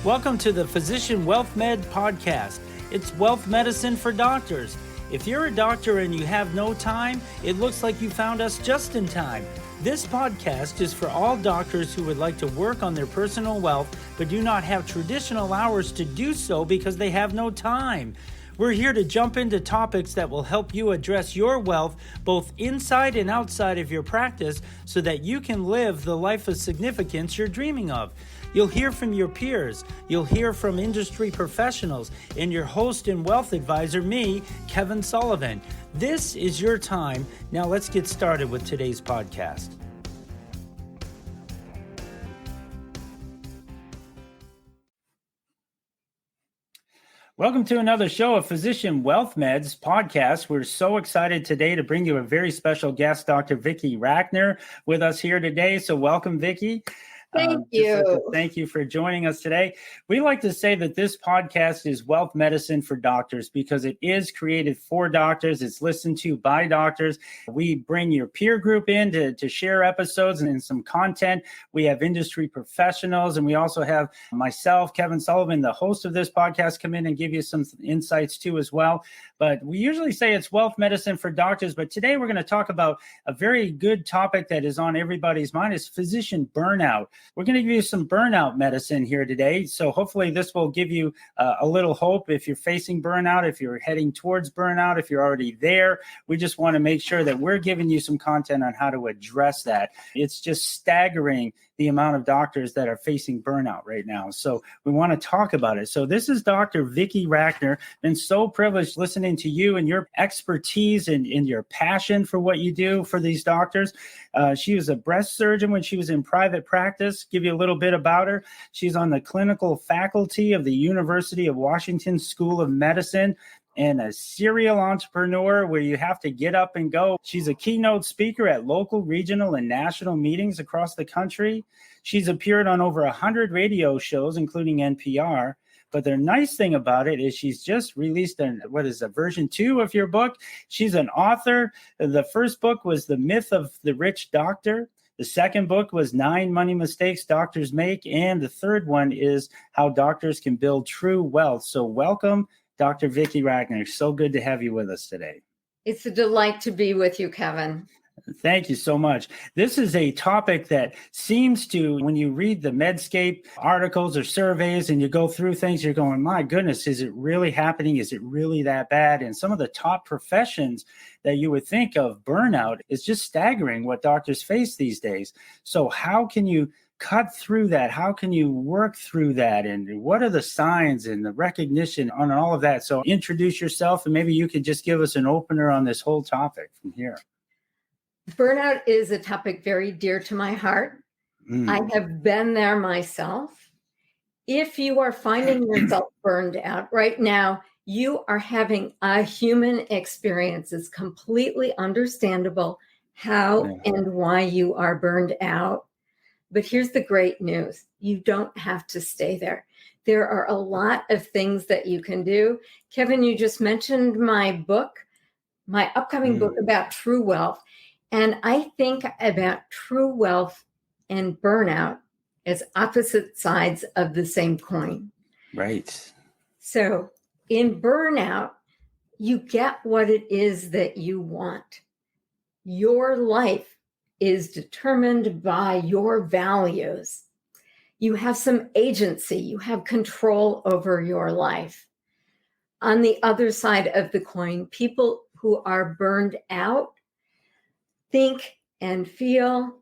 Welcome to the Physician Wealth Med podcast. It's wealth medicine for doctors. If you're a doctor and you have no time, it looks like you found us just in time. This podcast is for all doctors who would like to work on their personal wealth, but do not have traditional hours to do so because they have no time. We're here to jump into topics that will help you address your wealth both inside and outside of your practice so that you can live the life of significance you're dreaming of. You'll hear from your peers, you'll hear from industry professionals, and your host and wealth advisor, me, Kevin Sullivan. This is your time. Now let's get started with today's podcast. Welcome to another show of Physician Wealth Meds podcast. We're so excited today to bring you a very special guest, Dr. Vicki Rackner, with us here today. So welcome, Vicki. Thank you. Thank you for joining us today. We like to say that this podcast is wealth medicine for doctors because it is created for doctors. It's listened to by doctors. We bring your peer group in to share episodes and some content. We have industry professionals, and we also have myself, Kevin Sullivan, the host of this podcast, come in and give you some insights too as well. But we usually say it's wealth medicine for doctors. But today we're going to talk about a very good topic that is on everybody's mind is physician burnout. We're going to give you some burnout medicine here today. So hopefully this will give you a little hope if you're facing burnout, if you're heading towards burnout, if you're already there. We just want to make sure that we're giving you some content on how to address that. It's just staggering the amount of doctors that are facing burnout right now. So we want to talk about it. So this is Dr. Vicki Rackner. Been so privileged listening to you and your expertise and your passion for what you do for these doctors. She was a breast surgeon when she was in private practice. Give you a little bit about her. She's on the clinical faculty of the University of Washington School of Medicine, and a serial entrepreneur where you have to get up and go. She's a keynote speaker at local, regional, and national meetings across the country. She's appeared on over 100 radio shows, including NPR. But the nice thing about it is she's just released a version 2 of your book. She's an author. The first book was The Myth of the Rich Doctor. The second book was 9 Money Mistakes Doctors Make. And the third one is How Doctors Can Build True Wealth. So welcome, Dr. Vicki Rackner. So good to have you with us today. It's a delight to be with you, Kevin. Thank you so much. This is a topic that seems to, when you read the Medscape articles or surveys and you go through things, you're going, my goodness, is it really happening? Is it really that bad? And some of the top professions that you would think of, burnout, is just staggering what doctors face these days. So how can you cut through that? How can you work through that? And what are the signs and the recognition on all of that? So introduce yourself, and maybe you could just give us an opener on this whole topic from here. Burnout is a topic very dear to my heart. I have been there myself. If you are finding yourself burned out right now, you are having a human experience. It's completely understandable how and why you are burned out. But here's the great news. You don't have to stay there. There are a lot of things that you can do. Kevin, you just mentioned my book, my upcoming book about true wealth. And I think about true wealth and burnout as opposite sides of the same coin. Right. So in burnout, you get what it is that you want. Your life is determined by your values. You have some agency, you have control over your life. On the other side of the coin, people who are burned out think and feel,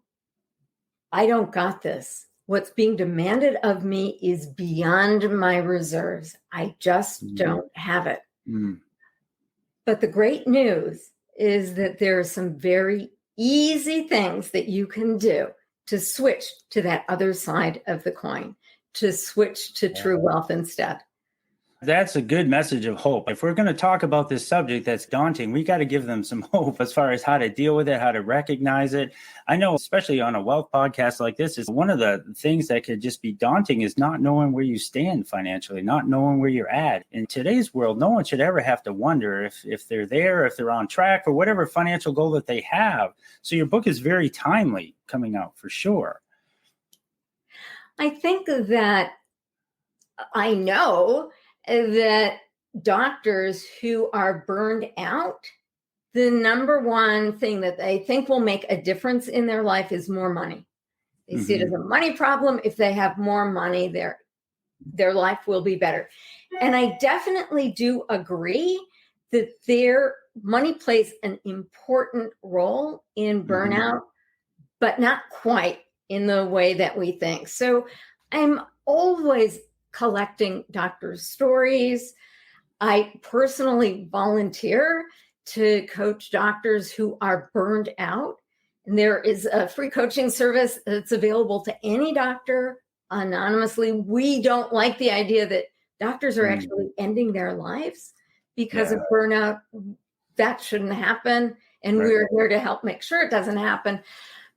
I don't got this. What's being demanded of me is beyond my reserves. I just don't have it. But the great news is that there are some very easy things that you can do to switch to that other side of the coin, to switch to true wealth instead. That's a good message of hope. If we're going to talk about this subject that's daunting, we got to give them some hope as far as how to deal with it, how to recognize it. I know, especially on a wealth podcast like this, is one of the things that could just be daunting is not knowing where you stand financially, not knowing where you're at. In today's world, no one should ever have to wonder if they're there, if they're on track for whatever financial goal that they have. So your book is very timely coming out for sure. I think that I know that doctors who are burned out, the number one thing that they think will make a difference in their life is more money. They see it as a money problem. If they have more money, their life will be better. And I definitely do agree that their money plays an important role in burnout, but not quite in the way that we think. So I'm always collecting doctors' stories. I personally volunteer to coach doctors who are burned out. And there is a free coaching service that's available to any doctor anonymously. We don't like the idea that doctors are actually ending their lives because of burnout. That shouldn't happen. And we're here to help make sure it doesn't happen.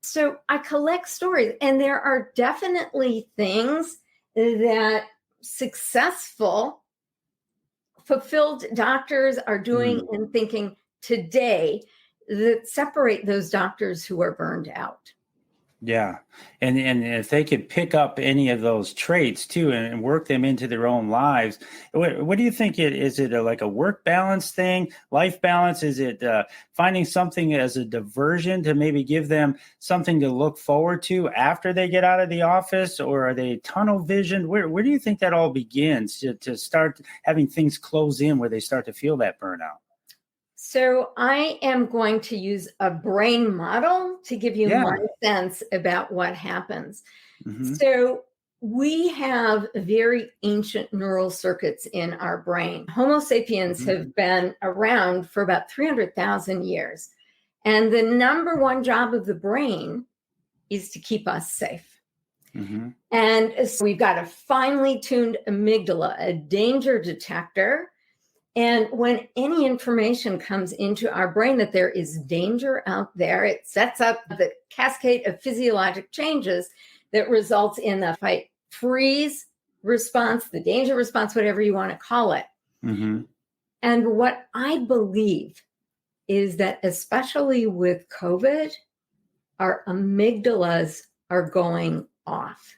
So I collect stories, and there are definitely things that successful, fulfilled doctors are doing and thinking today that separate those doctors who are burned out. Yeah. And if they could pick up any of those traits too and work them into their own lives, what do you think is it like a work balance thing, life balance? Is it finding something as a diversion to maybe give them something to look forward to after they get out of the office? Or are they tunnel vision? Where do you think that all begins to start having things close in where they start to feel that burnout? So I am going to use a brain model to give you my sense about what happens. So we have very ancient neural circuits in our brain. Homo sapiens have been around for about 300,000 years. And the number one job of the brain is to keep us safe. And so we've got a finely tuned amygdala, a danger detector. And when any information comes into our brain that there is danger out there, it sets up the cascade of physiologic changes that results in the fight freeze response, the danger response, whatever you want to call it. And what I believe is that, especially with COVID, our amygdalas are going off.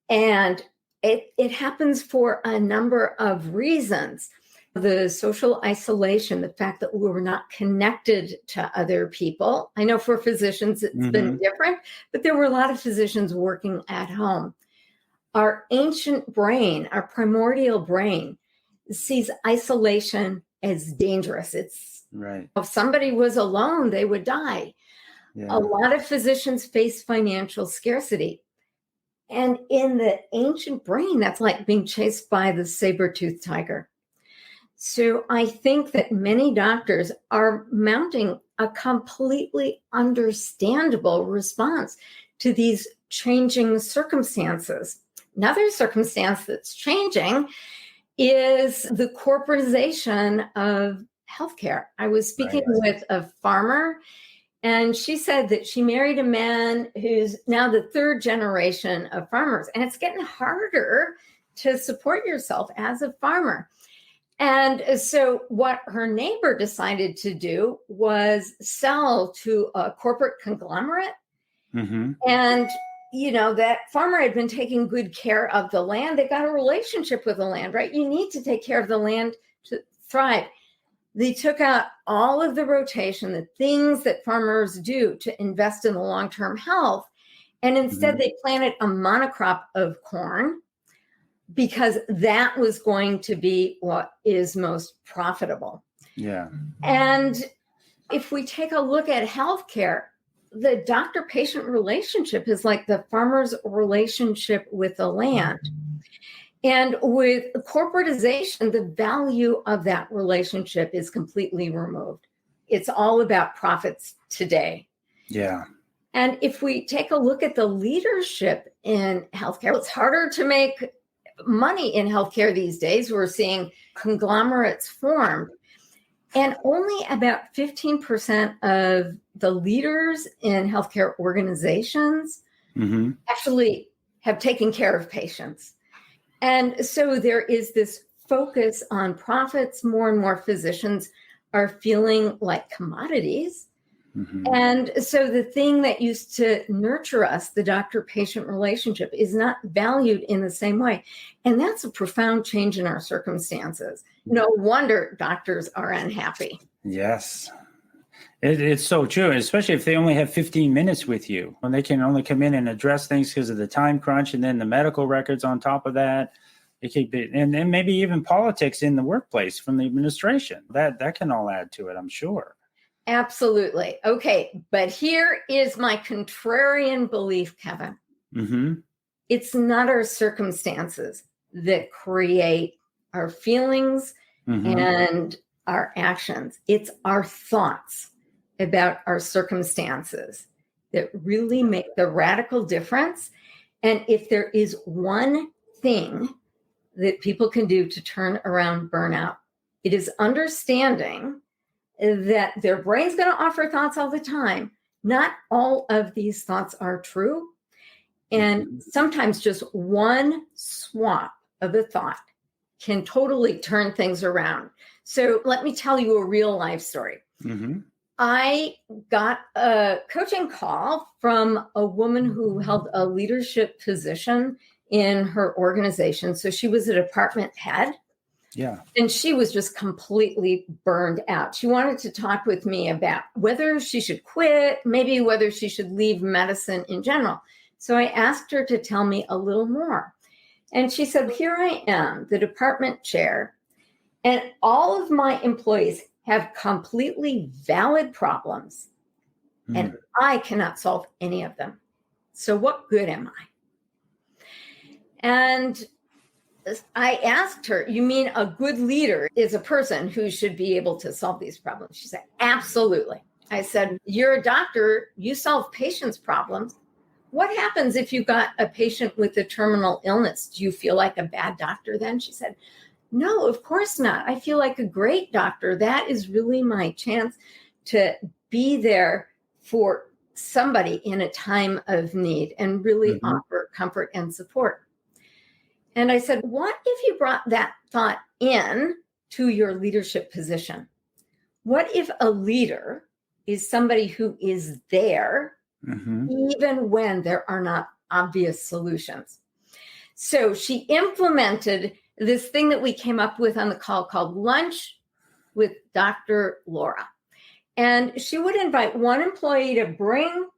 And it happens for a number of reasons. The social isolation, the fact that we were not connected to other people. I know for physicians it's been different, but there were a lot of physicians working at home. Our ancient brain, our primordial brain, sees isolation as dangerous. It's if somebody was alone, they would die. A lot of physicians face financial scarcity. And in the ancient brain, that's like being chased by the saber-toothed tiger. So I think that many doctors are mounting a completely understandable response to these changing circumstances. Another circumstance that's changing is the corporatization of healthcare. I was speaking with a farmer, and she said that she married a man who's now the third generation of farmers, and it's getting harder to support yourself as a farmer. And so what her neighbor decided to do was sell to a corporate conglomerate. And, that farmer had been taking good care of the land. They got a relationship with the land, right? You need to take care of the land to thrive. They took out all of the rotation, the things that farmers do to invest in the long-term health. And instead they planted a monocrop of corn, because that was going to be what is most profitable. And if we take a look at healthcare, the doctor-patient relationship is like the farmer's relationship with the land. And with corporatization, the value of that relationship is completely removed. It's all about profits today. And if we take a look at the leadership in healthcare, it's harder to make money in healthcare these days. We're seeing conglomerates formed, and only about 15% of the leaders in healthcare organizations actually have taken care of patients. And so there is this focus on profits. More and more physicians are feeling like commodities. Mm-hmm. And so the thing that used to nurture us, the doctor-patient relationship, is not valued in the same way. And that's a profound change in our circumstances. No wonder doctors are unhappy. Yes. It's so true, especially if they only have 15 minutes with you, when they can only come in and address things because of the time crunch, and then the medical records on top of that. It could be, and then maybe even politics in the workplace from the administration. That can all add to it, I'm sure. Absolutely. Okay, but here is my contrarian belief, Kevin. Mm-hmm. It's not our circumstances that create our feelings and our actions. It's our thoughts about our circumstances that really make the radical difference. And if there is one thing that people can do to turn around burnout, it is understanding that their brain's going to offer thoughts all the time. Not all of these thoughts are true. And sometimes just one swap of a thought can totally turn things around. So let me tell you a real life story. Mm-hmm. I got a coaching call from a woman who held a leadership position in her organization. So she was a department head. Yeah. And she was just completely burned out. She wanted to talk with me about whether she should quit, maybe whether she should leave medicine in general. So I asked her to tell me a little more. And she said, here I am, the department chair, and all of my employees have completely valid problems, and I cannot solve any of them. So what good am I? And I asked her, you mean a good leader is a person who should be able to solve these problems? She said, absolutely. I said, you're a doctor, you solve patients' problems. What happens if you got a patient with a terminal illness? Do you feel like a bad doctor then? She said, no, of course not. I feel like a great doctor. That is really my chance to be there for somebody in a time of need and really offer comfort and support. And I said, what if you brought that thought in to your leadership position? What if a leader is somebody who is there even when there are not obvious solutions? So she implemented this thing that we came up with on the call called Lunch with Dr. Laura. And she would invite one employee to bring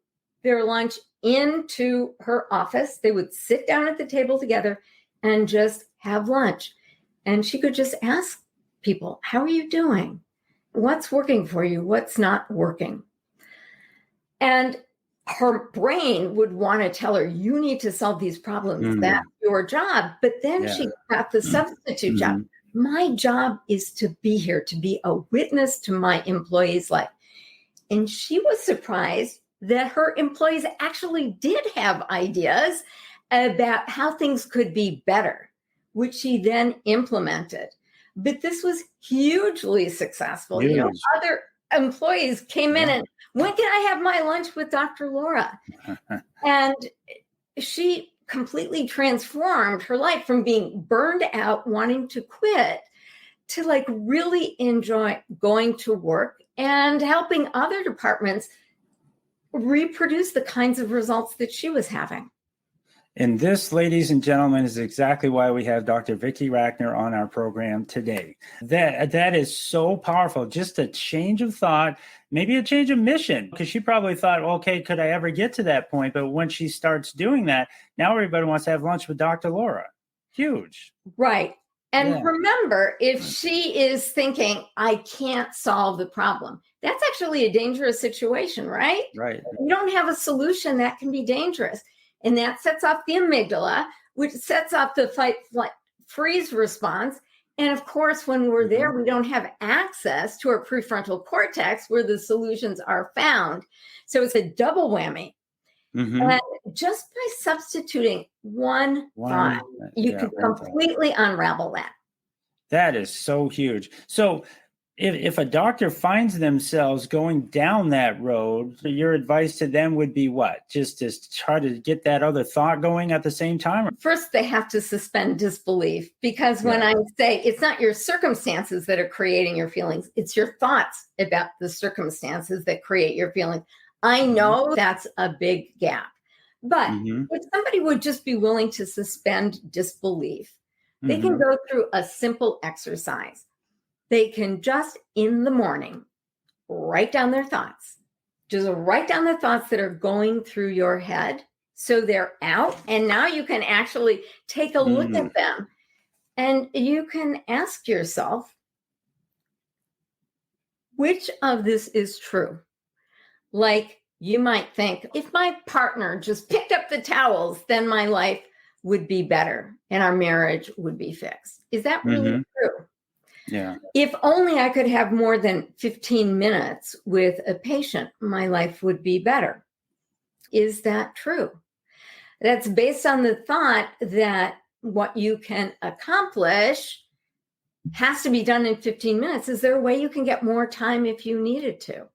their lunch into her office. They would sit down at the table together and just have lunch. And she could just ask people, how are you doing? What's working for you? What's not working? And her brain would want to tell her, you need to solve these problems. That's your job. But then she got the substitute job. My job is to be here, to be a witness to my employees' life. And she was surprised that her employees actually did have ideas about how things could be better, which she then implemented. But this was hugely successful. Huge. You know, other employees came in and, when can I have my lunch with Dr. Laura? And she completely transformed her life from being burned out, wanting to quit, to like really enjoy going to work and helping other departments reproduce the kinds of results that she was having. And this, ladies and gentlemen, is exactly why we have Dr. Vicki Rackner on our program today. That is so powerful. Just a change of thought, maybe a change of mission, because she probably thought, okay, could I ever get to that point? But when she starts doing that, now everybody wants to have lunch with Dr. Laura. Huge. Right. And remember, if she is thinking, I can't solve the problem, that's actually a dangerous situation, right? Right. If you don't have a solution, that can be dangerous. And that sets off the amygdala, which sets off the fight, flight, freeze response. And of course, when we're there, we don't have access to our prefrontal cortex where the solutions are found. So it's a double whammy. And just by substituting one thought, you can completely unravel that. That is so huge. So If a doctor finds themselves going down that road, your advice to them would be what? Just to try to get that other thought going at the same time? First, they have to suspend disbelief, because when I say it's not your circumstances that are creating your feelings, it's your thoughts about the circumstances that create your feelings. I know that's a big gap. But if somebody would just be willing to suspend disbelief, they can go through a simple exercise. They can just in the morning write down their thoughts. Just write down the thoughts that are going through your head. So they're out. And now you can actually take a look at them. And you can ask yourself, which of this is true? Like, you might think, if my partner just picked up the towels, then my life would be better and our marriage would be fixed. Is that really true? Yeah. If only I could have more than 15 minutes with a patient, my life would be better. Is that true? That's based on the thought that what you can accomplish has to be done in 15 minutes. Is there a way you can get more time if you needed to?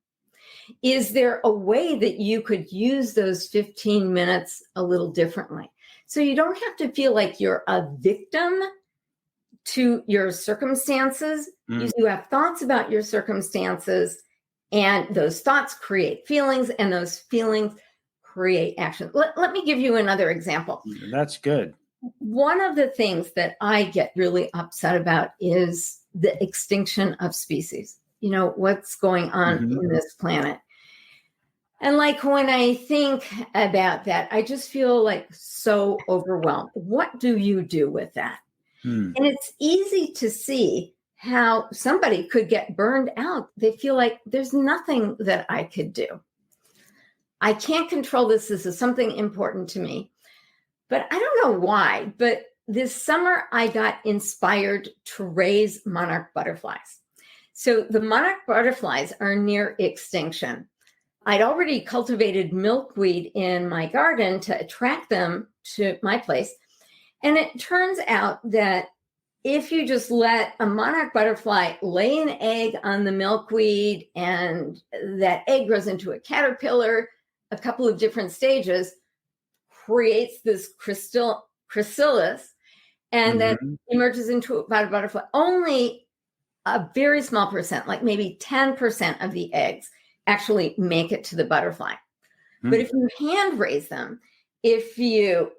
Is there a way that you could use those 15 minutes a little differently? So you don't have to feel like you're a victim to your circumstances. You have thoughts about your circumstances, and those thoughts create feelings, and those feelings create action. Let me give you another example. That's good. One of the things that I get really upset about is the extinction of species. You know, what's going on in this planet. And like, when I think about that, I just feel like so overwhelmed. What do you do with that? And it's easy to see how somebody could get burned out. They feel like there's nothing that I could do. I can't control this. This is something important to me. But I don't know why, but this summer I got inspired to raise monarch butterflies. So the monarch butterflies are near extinction. I'd already cultivated milkweed in my garden to attract them to my place. And it turns out that if you just let a monarch butterfly lay an egg on the milkweed, and that egg grows into a caterpillar, a couple of different stages, creates this chrysalis, and then emerges into a butterfly, only a very small percent, like maybe 10% of the eggs actually make it to the butterfly. But if you hand raise them, if you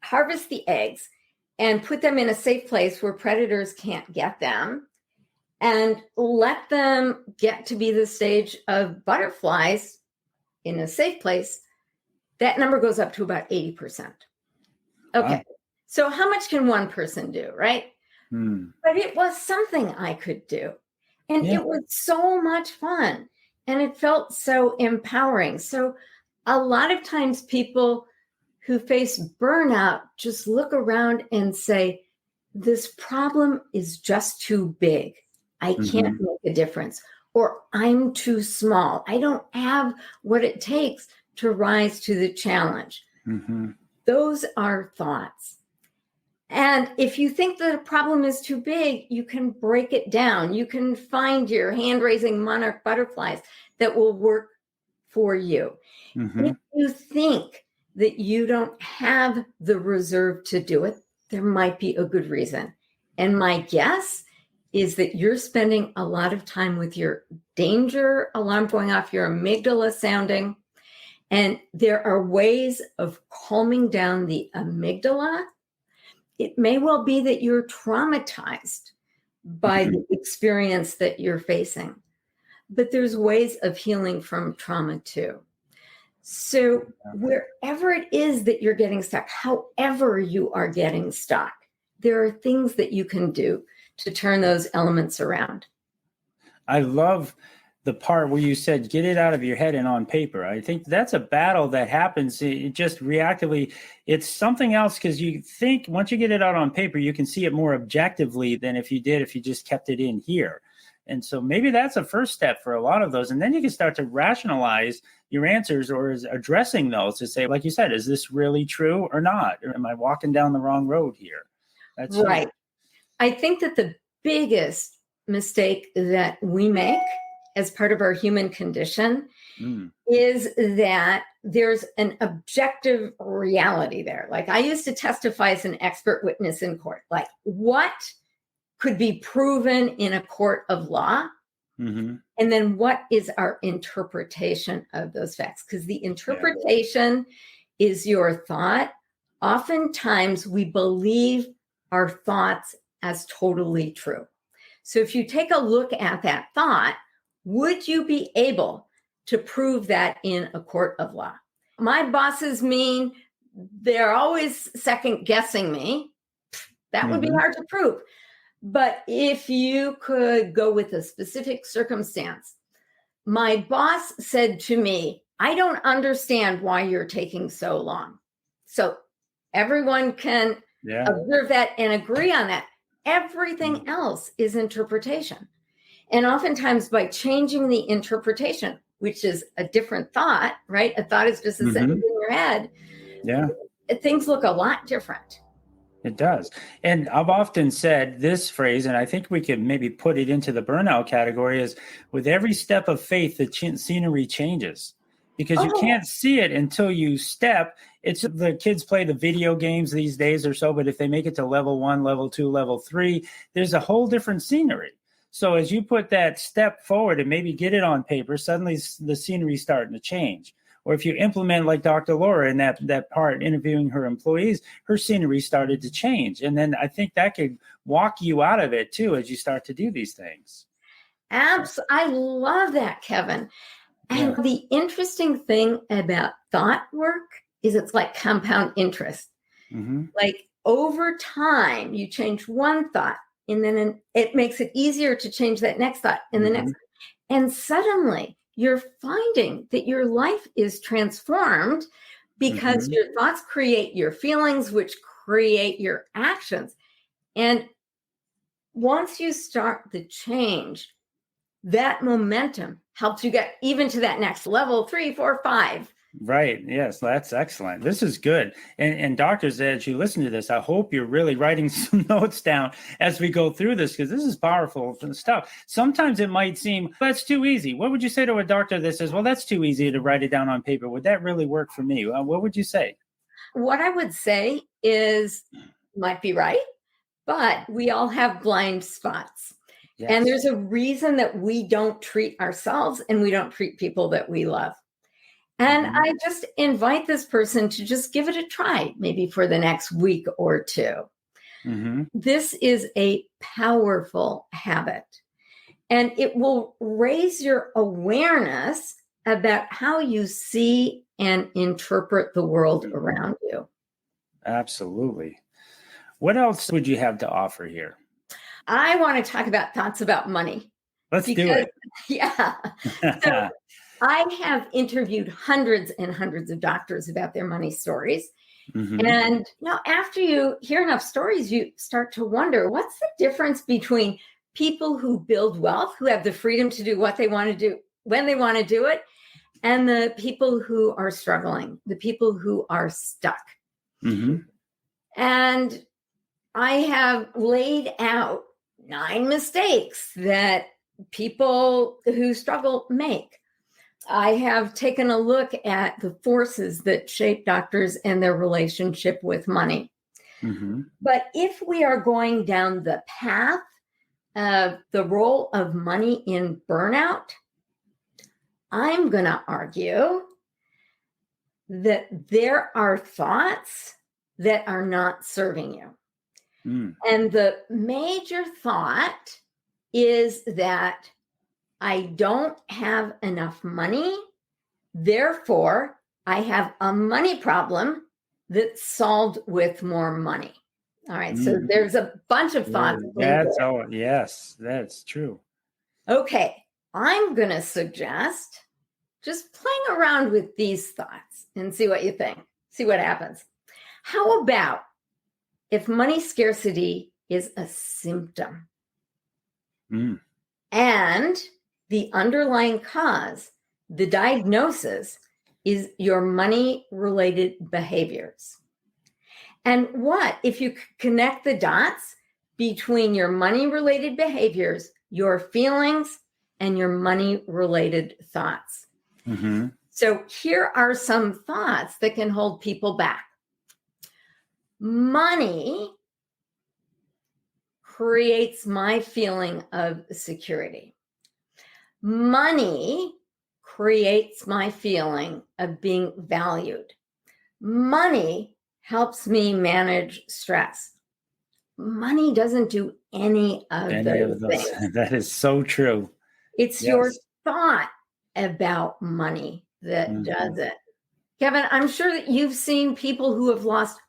harvest the eggs and put them in a safe place where predators can't get them, and let them get to be the stage of butterflies in a safe place, that number goes up to about 80%. Okay. Wow. So how much can one person do, right? But it was something I could do. And it was so much fun. And it felt so empowering. So a lot of times people who face burnout just look around and say, this problem is just too big. I can't make a difference. Or I'm too small. I don't have what it takes to rise to the challenge. Those are thoughts. And if you think that a problem is too big, you can break it down. You can find your hand-raising monarch butterflies that will work for you. If you think that you don't have the reserve to do it, there might be a good reason. And my guess is that you're spending a lot of time with your danger alarm going off, your amygdala sounding. And there are ways of calming down the amygdala. It may well be that you're traumatized by the experience that you're facing, but there's ways of healing from trauma too. So wherever it is that you're getting stuck, however you are getting stuck, there are things that you can do to turn those elements around. I love the part where you said, get it out of your head and on paper. I think that's a battle that happens. It just reactively, it's something else, because you think once you get it out on paper, you can see it more objectively than if you just kept it in here. And so maybe that's a first step for a lot of those. And then you can start to rationalize your answers, or is addressing those to say, like you said, is this really true or not? Or am I walking down the wrong road here? That's right. I think that the biggest mistake that we make as part of our human condition is that there's an objective reality there. Like, I used to testify as an expert witness in court. Like, what could be proven in a court of law? And then what is our interpretation of those facts? Because the interpretation is your thought. Oftentimes we believe our thoughts as totally true. So if you take a look at that thought, would you be able to prove that in a court of law? My bosses mean, they're always second guessing me. That would be hard to prove. But if you could go with a specific circumstance, my boss said to me, I don't understand why you're taking so long. So everyone can observe that and agree on that. Everything else is interpretation. And oftentimes by changing the interpretation, which is a different thought, right? A thought is just a sentence in your head. Things look a lot different. It does. And I've often said this phrase, and I think we could maybe put it into the burnout category, is with every step of faith, the scenery changes, because you can't see it until you step. It's the kids play the video games these days or so, but if they make it to level 1, level 2, level 3, there's a whole different scenery. So as you put that step forward and maybe get it on paper, suddenly the scenery's starting to change. Or if you implement like Dr. Laura in that part, interviewing her employees, her scenery started to change. And then I think that could walk you out of it too, as you start to do these things. I love that, Kevin. And the interesting thing about thought work is it's like compound interest. Like, over time, you change one thought, and then it makes it easier to change that next thought and the next. And suddenly you're finding that your life is transformed because your thoughts create your feelings, which create your actions. And once you start the change, that momentum helps you get even to that next level, 3, 4, 5. Right. Yes, that's excellent. This is good. And doctors, as you listen to this, I hope you're really writing some notes down as we go through this, because this is powerful stuff. Sometimes it might seem that's too easy. What would you say to a doctor that says, well, that's too easy to write it down on paper? Would that really work for me? What would you say? What I would say is, might be right, but we all have blind spots. Yes. And there's a reason that we don't treat ourselves and we don't treat people that we love. And I just invite this person to just give it a try, maybe for the next week or two. This is a powerful habit, and it will raise your awareness about how you see and interpret the world around you. Absolutely. What else would you have to offer here? I want to talk about thoughts about money. Let's do it. Yeah. So I have interviewed hundreds and hundreds of doctors about their money stories. And after you hear enough stories, you start to wonder, what's the difference between people who build wealth, who have the freedom to do what they want to do when they want to do it, and the people who are struggling, the people who are stuck. And I have laid out 9 mistakes that people who struggle make. I have taken a look at the forces that shape doctors and their relationship with money. But if we are going down the path of the role of money in burnout, I'm going to argue that there are thoughts that are not serving you. And the major thought is that I don't have enough money, therefore I have a money problem that's solved with more money. All right, so there's a bunch of thoughts. Yes, that's true. Okay, I'm going to suggest just playing around with these thoughts and see what you think, see what happens. How about if money scarcity is a symptom? And the underlying cause, the diagnosis, is your money-related behaviors. And what if you connect the dots between your money-related behaviors your feelings, and your money-related thoughts. Mm-hmm. So here are some thoughts that can hold people back. Money creates my feeling of security. Money creates my feeling of being valued. Money helps me manage stress. Money doesn't do any of those things. That is so true. It's your thought about money that does it. Kevin, I'm sure that you've seen people who have lost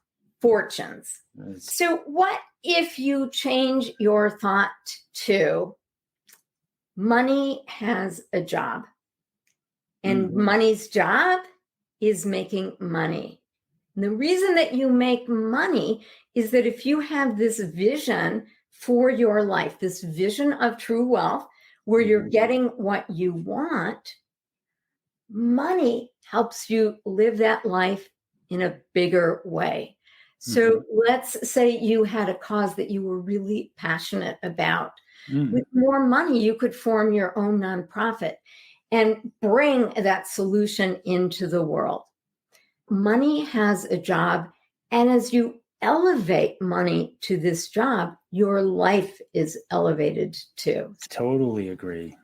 fortunes. So what if you change your thought to money has a job, and money's job is making money? And the reason that you make money is that if you have this vision for your life, this vision of true wealth, where you're getting what you want, money helps you live that life in a bigger way. So let's say you had a cause that you were really passionate about. With more money, you could form your own nonprofit and bring that solution into the world. Money has a job, and as you elevate money to this job, your life is elevated too. Totally agree.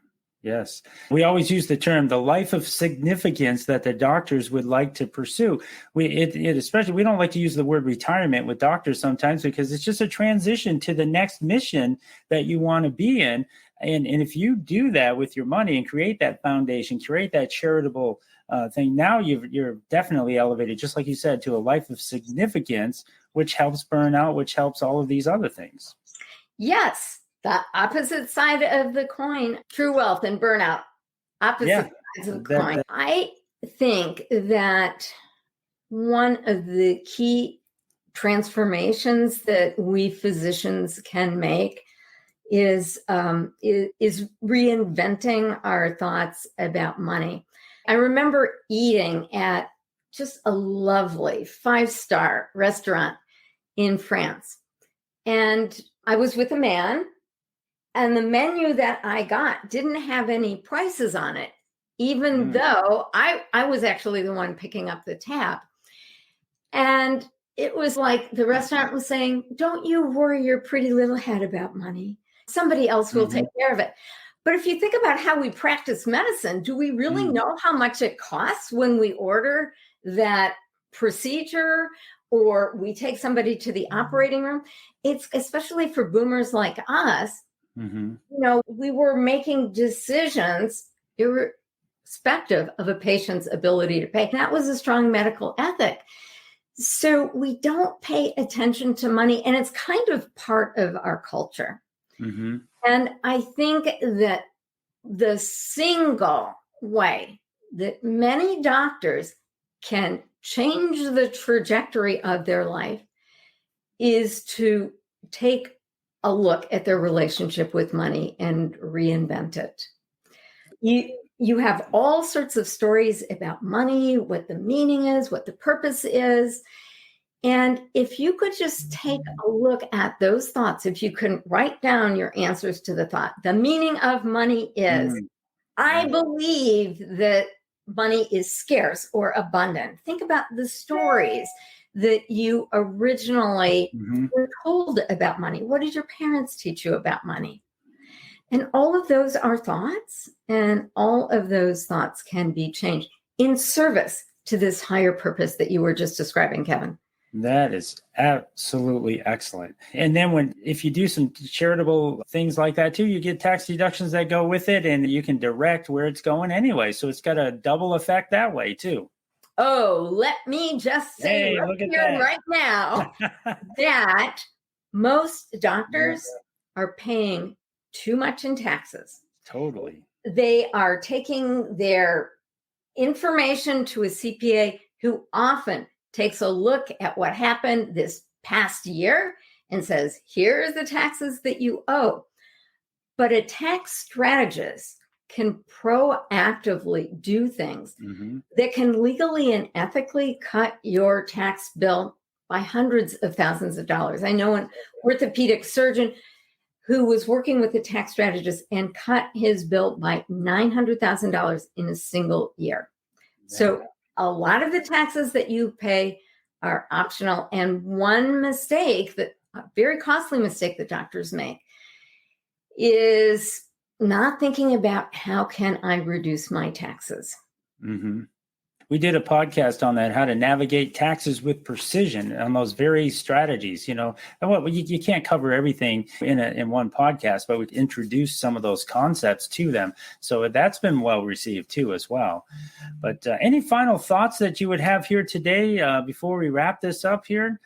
Yes. We always use the term, the life of significance that the doctors would like to pursue. Especially, we don't like to use the word retirement with doctors sometimes because it's just a transition to the next mission that you want to be in. And if you do that with your money and create that foundation, create that charitable thing, now you're definitely elevated, just like you said, to a life of significance, which helps burnout, which helps all of these other things. Yes. The opposite side of the coin, true wealth and burnout, opposite sides of the coin. I think that one of the key transformations that we physicians can make is reinventing our thoughts about money. I remember eating at just a lovely 5-star restaurant in France, and I was with a man. And the menu that I got didn't have any prices on it, even though I was actually the one picking up the tab. And it was like the restaurant was saying, don't you worry your pretty little head about money. Somebody else will take care of it. But if you think about how we practice medicine, do we really know how much it costs when we order that procedure or we take somebody to the operating room? It's especially for boomers like us. We were making decisions irrespective of a patient's ability to pay. That was a strong medical ethic. So we don't pay attention to money, and it's kind of part of our culture. And I think that the single way that many doctors can change the trajectory of their life is to take a look at their relationship with money and reinvent it. You have all sorts of stories about money, what the meaning is, what the purpose is. And if you could just take a look at those thoughts, if you can write down your answers to the thought, the meaning of money is, I believe that money is scarce or abundant. Think about the stories that you originally were told about money. What did your parents teach you about money? And all of those are thoughts, and all of those thoughts can be changed in service to this higher purpose that you were just describing, Kevin. That is absolutely excellent. And then if you do some charitable things like that too, you get tax deductions that go with it, and you can direct where it's going anyway. So it's got a double effect that way too. Oh, let me just say right now that most doctors are paying too much in taxes. Totally. They are taking their information to a CPA who often takes a look at what happened this past year and says, here's the taxes that you owe. But a tax strategist can proactively do things that can legally and ethically cut your tax bill by hundreds of thousands of dollars. I know an orthopedic surgeon who was working with a tax strategist and cut his bill by $900,000 in a single year. So a lot of the taxes that you pay are optional. And one mistake, a very costly mistake that doctors make, is not thinking about how can I reduce my taxes. Mm-hmm. We did a podcast on that, how to navigate taxes with precision on those very strategies. And you can't cover everything in one podcast, but we introduced some of those concepts to them. So that's been well received too as well. But any final thoughts that you would have here today before we wrap this up here?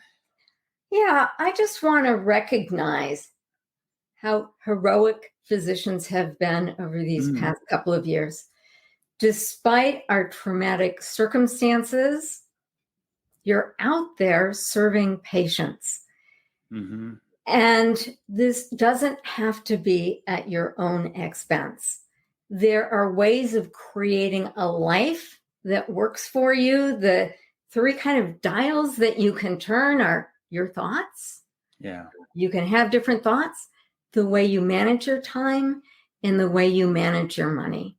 Yeah, I just want to recognize how heroic physicians have been over these past couple of years. Despite our traumatic circumstances, you're out there serving patients. Mm-hmm. And this doesn't have to be at your own expense. There are ways of creating a life that works for you. The 3 kind of dials that you can turn are your thoughts. Yeah. You can have different thoughts, the way you manage your time, and the way you manage your money.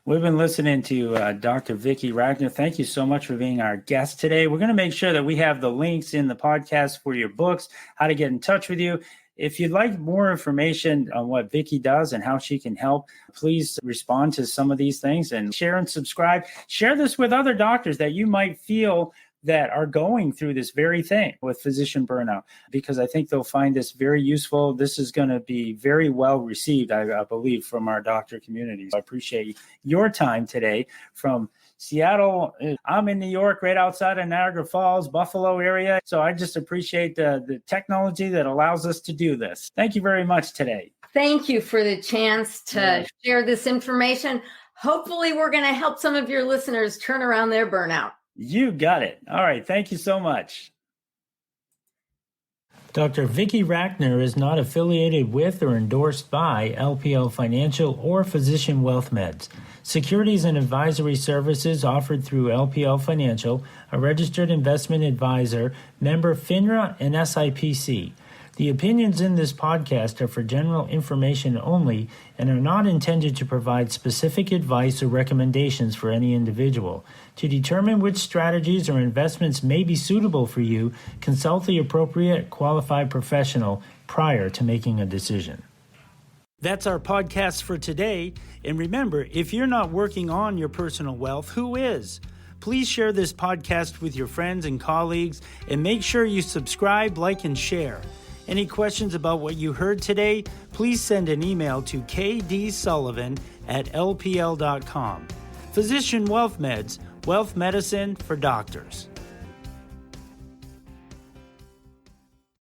We've been listening to Dr. Vicki Rackner. Thank you so much for being our guest today. We're going to make sure that we have the links in the podcast for your books, how to get in touch with you. If you'd like more information on what Vicki does and how she can help, please respond to some of these things and share and subscribe. Share this with other doctors that you might feel that are going through this very thing with physician burnout, because I think they'll find this very useful. This is going to be very well received, I believe, from our doctor community. So I appreciate your time today from Seattle. I'm in New York, right outside of Niagara Falls, Buffalo area. So I just appreciate the technology that allows us to do this. Thank you very much today. Thank you for the chance to share this information. Hopefully, we're going to help some of your listeners turn around their burnout. You got it. All right. Thank you so much. Dr. Vicki Rackner is not affiliated with or endorsed by LPL Financial or Physician Wealth Meds. Securities and advisory services offered through LPL Financial, a registered investment advisor, member FINRA and SIPC. The opinions in this podcast are for general information only and are not intended to provide specific advice or recommendations for any individual. To determine which strategies or investments may be suitable for you, consult the appropriate qualified professional prior to making a decision. That's our podcast for today. And remember, if you're not working on your personal wealth, who is? Please share this podcast with your friends and colleagues and make sure you subscribe, like, and share. Any questions about what you heard today, please send an email to kdsullivan@lpl.com. Physician Wealth Meds, wealth medicine for doctors.